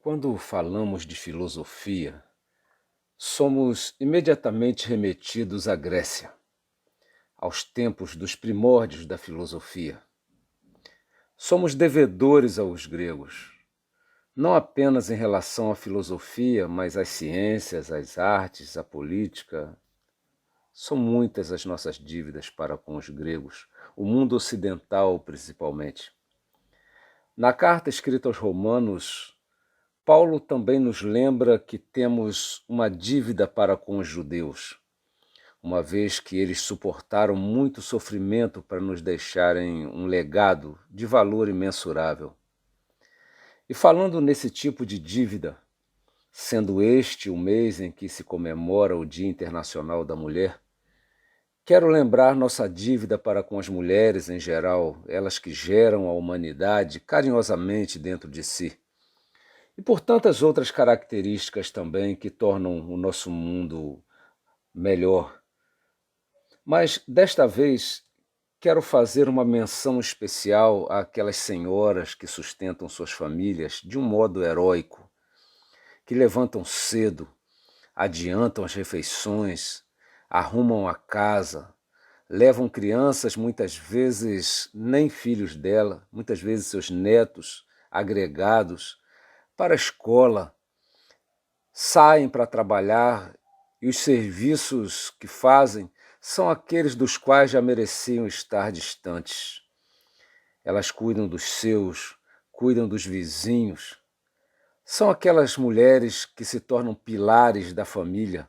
Quando falamos de filosofia, somos imediatamente remetidos à Grécia, aos tempos dos primórdios da filosofia. Somos devedores aos gregos, não apenas em relação à filosofia, mas às ciências, às artes, à política. São muitas as nossas dívidas para com os gregos, o mundo ocidental principalmente. Na carta escrita aos Romanos, Paulo também nos lembra que temos uma dívida para com os judeus, uma vez que eles suportaram muito sofrimento para nos deixarem um legado de valor imensurável. E falando nesse tipo de dívida, sendo este o mês em que se comemora o Dia Internacional da Mulher, quero lembrar nossa dívida para com as mulheres em geral, elas que geram a humanidade carinhosamente dentro de si. E por tantas outras características também que tornam o nosso mundo melhor. Mas desta vez quero fazer uma menção especial àquelas senhoras que sustentam suas famílias de um modo heróico, que levantam cedo, adiantam as refeições, arrumam a casa, levam crianças, muitas vezes nem filhos dela, muitas vezes seus netos, agregados, para a escola, saem para trabalhar e os serviços que fazem são aqueles dos quais já mereciam estar distantes. Elas cuidam dos seus, cuidam dos vizinhos. São aquelas mulheres que se tornam pilares da família,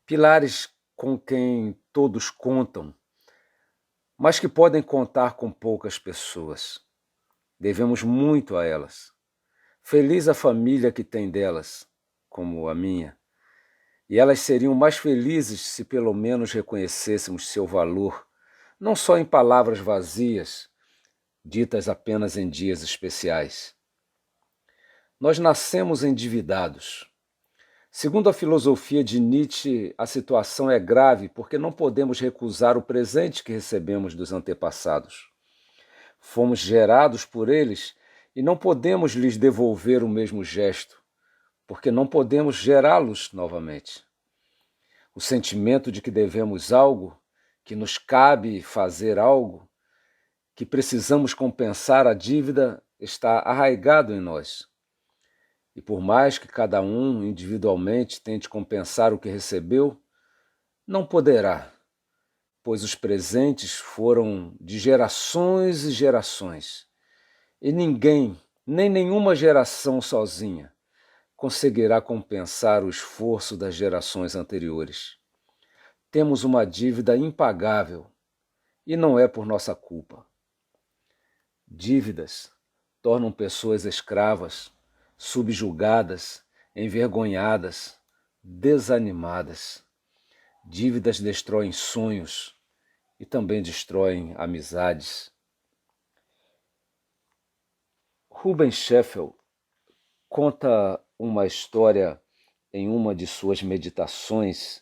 pilares com quem todos contam, mas que podem contar com poucas pessoas. Devemos muito a elas. Feliz a família que tem delas, como a minha, e elas seriam mais felizes se pelo menos reconhecêssemos seu valor, não só em palavras vazias, ditas apenas em dias especiais. Nós nascemos endividados. Segundo a filosofia de Nietzsche, a situação é grave porque não podemos recusar o presente que recebemos dos antepassados. Fomos gerados por eles e não podemos lhes devolver o mesmo gesto, porque não podemos gerá-los novamente. O sentimento de que devemos algo, que nos cabe fazer algo, que precisamos compensar a dívida, está arraigado em nós. E por mais que cada um individualmente tente compensar o que recebeu, não poderá, pois os presentes foram de gerações e gerações, e ninguém, nem nenhuma geração sozinha, conseguirá compensar o esforço das gerações anteriores. Temos uma dívida impagável, e não é por nossa culpa. Dívidas tornam pessoas escravas, subjugadas, envergonhadas, desanimadas. Dívidas destroem sonhos e também destroem amizades. Rubens Sheffield conta uma história em uma de suas meditações,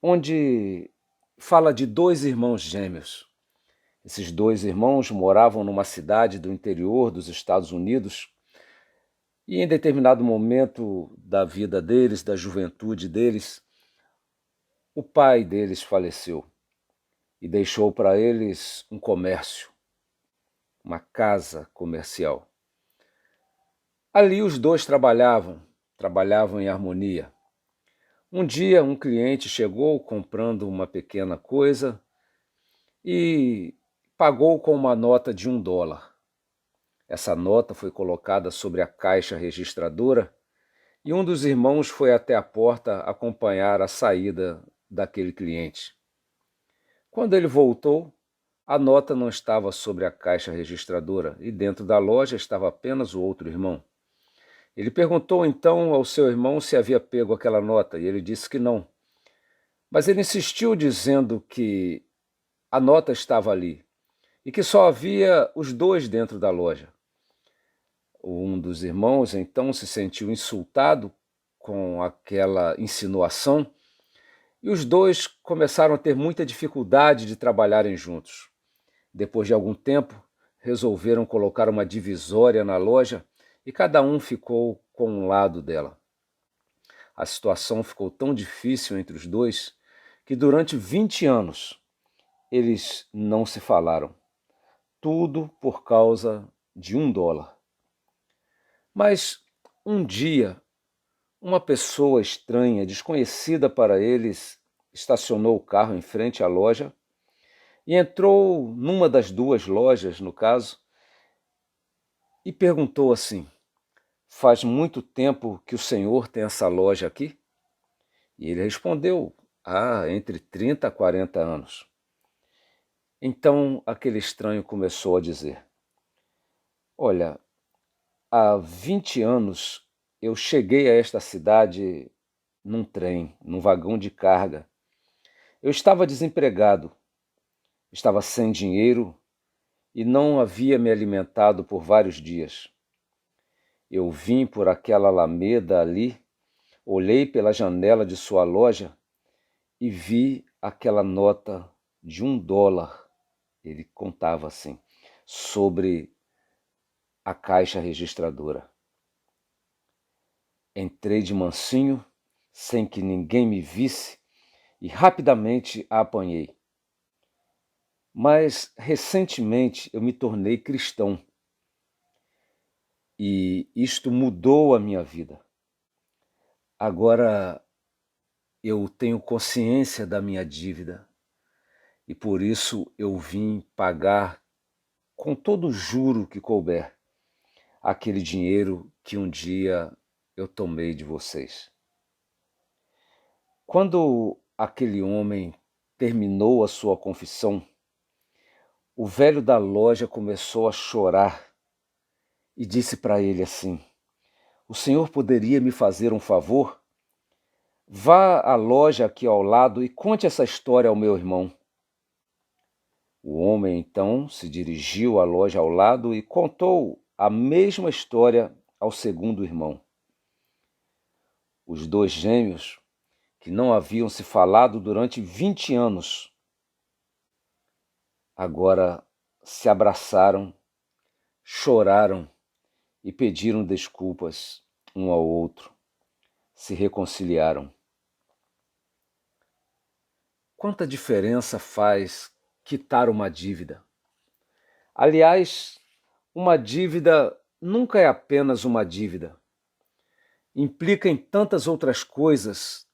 onde fala de dois irmãos gêmeos. Esses dois irmãos moravam numa cidade do interior dos Estados Unidos e em determinado momento da vida deles, da juventude deles, o pai deles faleceu e deixou para eles um comércio, uma casa comercial. Ali os dois trabalhavam em harmonia. Um dia um cliente chegou comprando uma pequena coisa e pagou com uma nota de $1. Essa nota foi colocada sobre a caixa registradora e um dos irmãos foi até a porta acompanhar a saída daquele cliente. Quando ele voltou, a nota não estava sobre a caixa registradora e dentro da loja estava apenas o outro irmão. Ele perguntou então ao seu irmão se havia pego aquela nota e ele disse que não. Mas ele insistiu dizendo que a nota estava ali e que só havia os dois dentro da loja. Um dos irmãos então se sentiu insultado com aquela insinuação e os dois começaram a ter muita dificuldade de trabalharem juntos. Depois de algum tempo, resolveram colocar uma divisória na loja e cada um ficou com um lado dela. A situação ficou tão difícil entre os dois que durante 20 anos eles não se falaram. Tudo por causa de $1. Mas um dia, uma pessoa estranha, desconhecida para eles, estacionou o carro em frente à loja e entrou numa das duas lojas, no caso, e perguntou assim: faz muito tempo que o senhor tem essa loja aqui? E ele respondeu: entre 30 a 40 anos. Então aquele estranho começou a dizer: olha, há 20 anos eu cheguei a esta cidade num trem, num vagão de carga. Eu estava desempregado, estava sem dinheiro e não havia me alimentado por vários dias. Eu vim por aquela alameda ali, olhei pela janela de sua loja e vi aquela nota de $1, ele contava assim, sobre a caixa registradora. Entrei de mansinho, sem que ninguém me visse, e rapidamente a apanhei. Mas recentemente eu me tornei cristão e isto mudou a minha vida. Agora eu tenho consciência da minha dívida e por isso eu vim pagar com todo o juro que couber aquele dinheiro que um dia eu tomei de vocês. Quando aquele homem terminou a sua confissão, o velho da loja começou a chorar e disse para ele assim: o senhor poderia me fazer um favor? Vá à loja aqui ao lado e conte essa história ao meu irmão. O homem então se dirigiu à loja ao lado e contou a mesma história ao segundo irmão. Os dois gêmeos, que não haviam se falado durante 20 anos, agora se abraçaram, choraram e pediram desculpas um ao outro. Se reconciliaram. Quanta diferença faz quitar uma dívida? Aliás, uma dívida nunca é apenas uma dívida. Implica em tantas outras coisas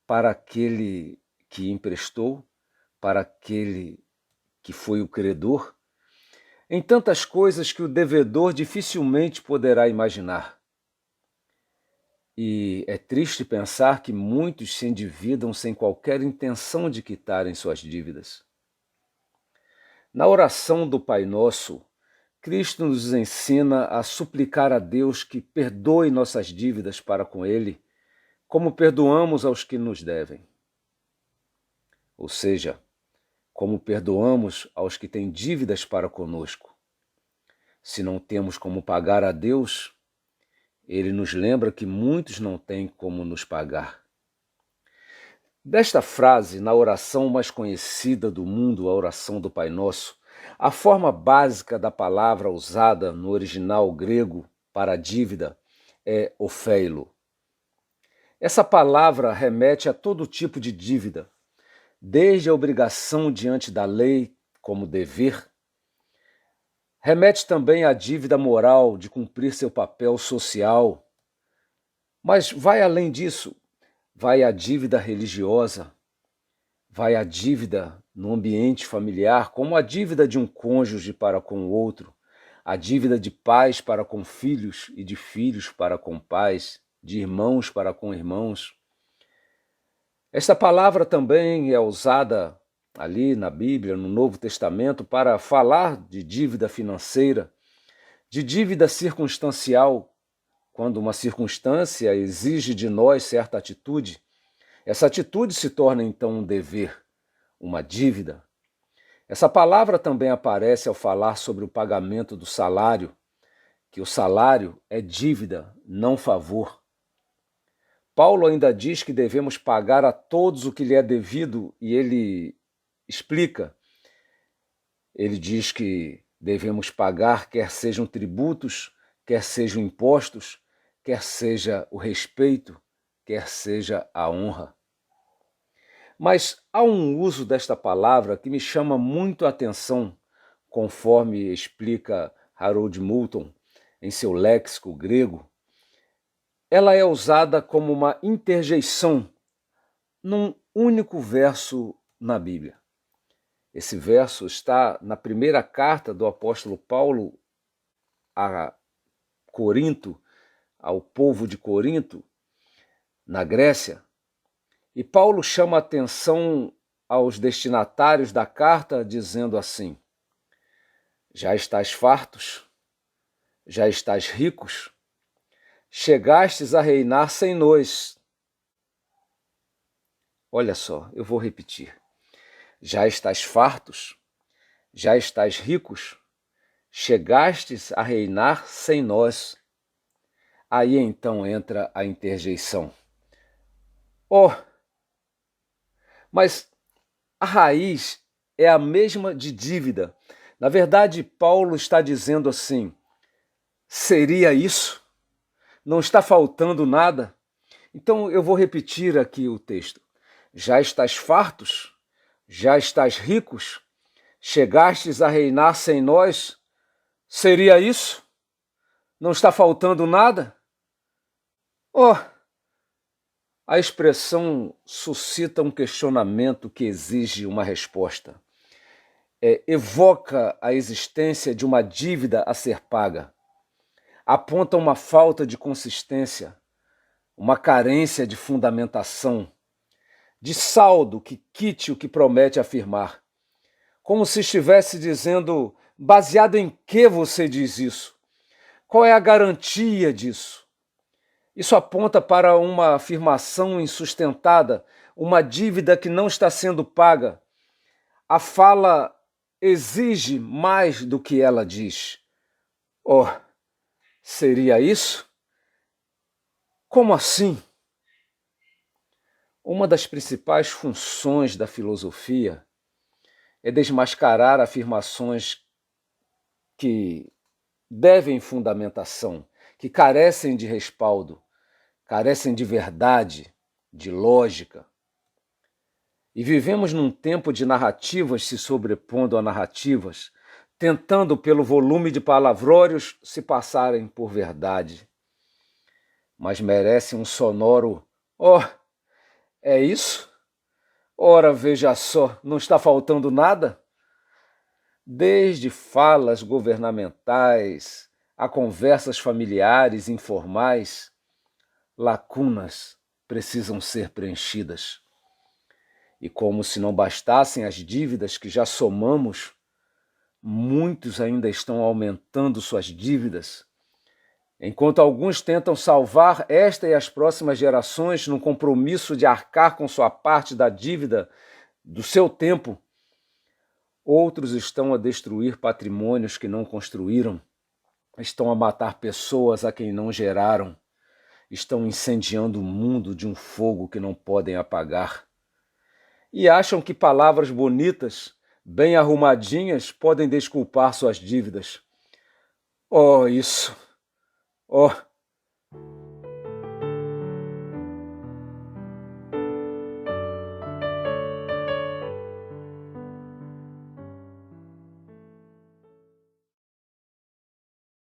para aquele que emprestou, para aquele que foi o credor, em tantas coisas que o devedor dificilmente poderá imaginar. E é triste pensar que muitos se endividam sem qualquer intenção de quitarem suas dívidas. Na oração do Pai Nosso, Cristo nos ensina a suplicar a Deus que perdoe nossas dívidas para com Ele, como perdoamos aos que nos devem. Ou seja, como perdoamos aos que têm dívidas para conosco. Se não temos como pagar a Deus, Ele nos lembra que muitos não têm como nos pagar. Desta frase, na oração mais conhecida do mundo, a oração do Pai Nosso, a forma básica da palavra usada no original grego para dívida é ofeilo. Essa palavra remete a todo tipo de dívida, desde a obrigação diante da lei, como dever, remete também à dívida moral de cumprir seu papel social, mas vai além disso, vai a dívida religiosa, vai a dívida no ambiente familiar, como a dívida de um cônjuge para com o outro, a dívida de pais para com filhos e de filhos para com pais, de irmãos para com irmãos. Esta palavra também é usada ali na Bíblia, no Novo Testamento, para falar de dívida financeira, de dívida circunstancial, quando uma circunstância exige de nós certa atitude. Essa atitude se torna então um dever, uma dívida. Essa palavra também aparece ao falar sobre o pagamento do salário, que o salário é dívida, não favor. Paulo ainda diz que devemos pagar a todos o que lhe é devido e ele explica. Ele diz que devemos pagar, quer sejam tributos, quer sejam impostos, quer seja o respeito, quer seja a honra. Mas há um uso desta palavra que me chama muito a atenção, conforme explica Harold Moulton em seu léxico grego. Ela é usada como uma interjeição num único verso na Bíblia. Esse verso está na primeira carta do apóstolo Paulo a Corinto, ao povo de Corinto, na Grécia. E Paulo chama a atenção aos destinatários da carta dizendo assim: já estás fartos? Já estás ricos? Chegastes a reinar sem nós. Olha só, eu vou repetir. Já estás fartos? Já estás ricos? Chegastes a reinar sem nós. Aí então entra a interjeição. Oh, mas a raiz é a mesma de dívida. Na verdade, Paulo está dizendo assim: seria isso? Não está faltando nada? Então eu vou repetir aqui o texto. Já estás fartos? Já estás ricos? Chegastes a reinar sem nós? Seria isso? Não está faltando nada? Oh, a expressão suscita um questionamento que exige uma resposta. Evoca a existência de uma dívida a ser paga. Aponta uma falta de consistência, uma carência de fundamentação, de saldo que quite o que promete afirmar. Como se estivesse dizendo: baseado em que você diz isso? Qual é a garantia disso? Isso aponta para uma afirmação insustentada, uma dívida que não está sendo paga. A fala exige mais do que ela diz. Oh, seria isso? Como assim? Uma das principais funções da filosofia é desmascarar afirmações que devem fundamentação, que carecem de respaldo, carecem de verdade, de lógica. E vivemos num tempo de narrativas se sobrepondo a narrativas, tentando pelo volume de palavrórios se passarem por verdade. Mas merece um sonoro: oh, é isso? Ora, veja só, não está faltando nada? Desde falas governamentais a conversas familiares informais, lacunas precisam ser preenchidas. E como se não bastassem as dívidas que já somamos, muitos ainda estão aumentando suas dívidas, enquanto alguns tentam salvar esta e as próximas gerações num compromisso de arcar com sua parte da dívida do seu tempo. Outros estão a destruir patrimônios que não construíram, estão a matar pessoas a quem não geraram, estão incendiando o mundo de um fogo que não podem apagar. E acham que palavras bonitas, bem arrumadinhas, podem desculpar suas dívidas. Oh, isso! Oh,